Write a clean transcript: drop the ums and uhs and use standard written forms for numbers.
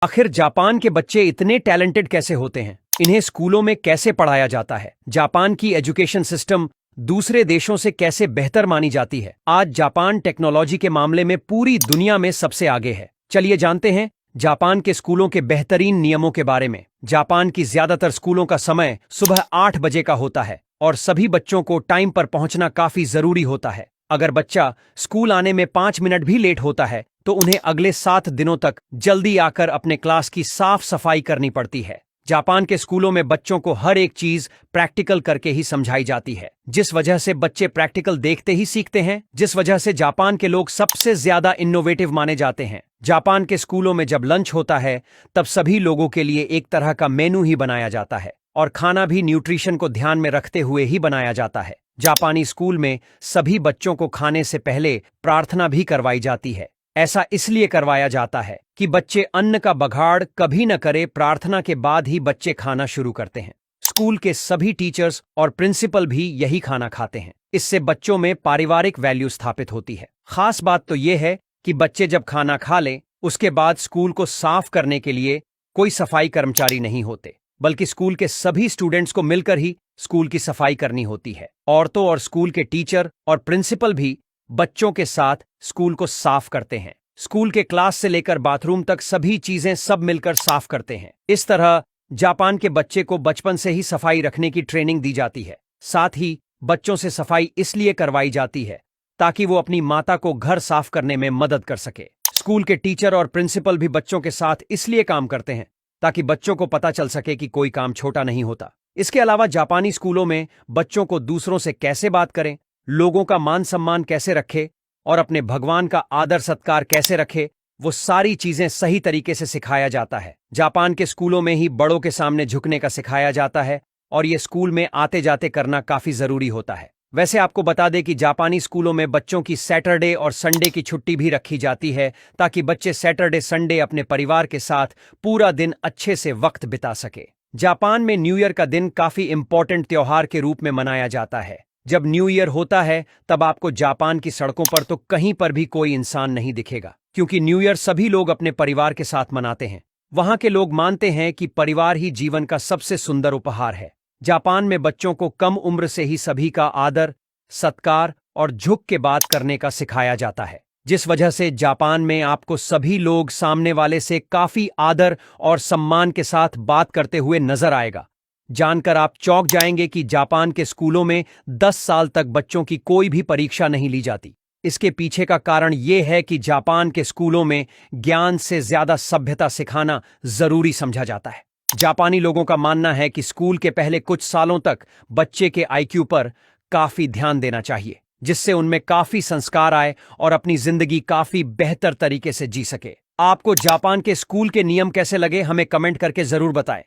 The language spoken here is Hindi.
आखिर जापान के बच्चे इतने टैलेंटेड कैसे होते हैं? इन्हें स्कूलों में कैसे पढ़ाया जाता है? जापान की एजुकेशन सिस्टम दूसरे देशों से कैसे बेहतर मानी जाती है? आज जापान टेक्नोलॉजी के मामले में पूरी दुनिया में सबसे आगे है। चलिए जानते हैं जापान के स्कूलों के बेहतरीन नियमों के बारे में। जापान की ज्यादातर स्कूलों का समय सुबह 8 बजे का होता है और सभी बच्चों को टाइम पर पहुंचना काफी जरूरी होता है। अगर बच्चा स्कूल आने में 5 मिनट भी लेट होता है तो उन्हें अगले 7 दिनों तक जल्दी आकर अपने क्लास की साफ सफाई करनी पड़ती है। जापान के स्कूलों में बच्चों को हर एक चीज प्रैक्टिकल करके ही समझाई जाती है, जिस वजह से बच्चे प्रैक्टिकल देखते ही सीखते हैं, जिस वजह से जापान के लोग सबसे ज्यादा इनोवेटिव माने जाते हैं। जापान के स्कूलों में जब लंच होता है तब सभी लोगों के लिए एक तरह का मेनू ही बनाया जाता है और खाना भी न्यूट्रिशन को ध्यान में रखते हुए ही बनाया जाता है। जापानी स्कूल में सभी बच्चों को खाने से पहले प्रार्थना भी करवाई जाती है। ऐसा इसलिए करवाया जाता है कि बच्चे अन्न का बगाड़ कभी न करे। प्रार्थना के बाद ही बच्चे खाना शुरू करते हैं। स्कूल के सभी टीचर्स और प्रिंसिपल भी यही खाना खाते हैं। इससे बच्चों में पारिवारिक वैल्यू स्थापित होती है। खास बात तो यह है कि बच्चे जब खाना खा लें उसके बाद स्कूल को साफ करने के लिए कोई सफाई कर्मचारी नहीं होते, बल्कि स्कूल के सभी स्टूडेंट्स को मिलकर ही स्कूल की सफाई करनी होती है। औरतों और स्कूल के टीचर और प्रिंसिपल भी बच्चों के साथ स्कूल को साफ करते हैं। स्कूल के क्लास से लेकर बाथरूम तक सभी चीजें सब मिलकर साफ करते हैं। इस तरह जापान के बच्चे को बचपन से ही सफाई रखने की ट्रेनिंग दी जाती है। साथ ही बच्चों से सफाई इसलिए करवाई जाती है ताकि वो अपनी माता को घर साफ करने में मदद कर सके। स्कूल के टीचर और प्रिंसिपल भी बच्चों के साथ इसलिए काम करते हैं ताकि बच्चों को पता चल सके कि कोई काम छोटा नहीं होता। इसके अलावा जापानी स्कूलों में बच्चों को दूसरों से कैसे बात करें, लोगों का मान सम्मान कैसे रखे और अपने भगवान का आदर सत्कार कैसे रखे, वो सारी चीजें सही तरीके से सिखाया जाता है। जापान के स्कूलों में ही बड़ों के सामने झुकने का सिखाया जाता है और ये स्कूल में आते जाते करना काफी जरूरी होता है। वैसे आपको बता दें कि जापानी स्कूलों में बच्चों की सैटरडे और संडे की छुट्टी भी रखी जाती है ताकि बच्चे सैटरडे संडे अपने परिवार के साथ पूरा दिन अच्छे से वक्त बिता सके। जापान में न्यू ईयर का दिन काफी इंपॉर्टेंट त्योहार के रूप में मनाया जाता है। जब न्यू ईयर होता है तब आपको जापान की सड़कों पर तो कहीं पर भी कोई इंसान नहीं दिखेगा, क्योंकि न्यू ईयर सभी लोग अपने परिवार के साथ मनाते हैं। वहां के लोग मानते हैं कि परिवार ही जीवन का सबसे सुंदर उपहार है। जापान में बच्चों को कम उम्र से ही सभी का आदर, सत्कार और झुक के बात करने का सिखाया जाता है, जिस वजह से जापान में आपको सभी लोग सामने वाले से काफी आदर और सम्मान के साथ बात करते हुए नजर आएगा। जानकर आप चौंक जाएंगे कि जापान के स्कूलों में 10 साल तक बच्चों की कोई भी परीक्षा नहीं ली जाती। इसके पीछे का कारण यह है कि जापान के स्कूलों में ज्ञान से ज्यादा सभ्यता सिखाना जरूरी समझा जाता है। जापानी लोगों का मानना है कि स्कूल के पहले कुछ सालों तक बच्चे के आईक्यू पर काफी ध्यान देना चाहिए, जिससे उनमें काफी संस्कार आए और अपनी जिंदगी काफी बेहतर तरीके से जी सके। आपको जापान के स्कूल के नियम कैसे लगे, हमें कमेंट करके जरूर बताएं।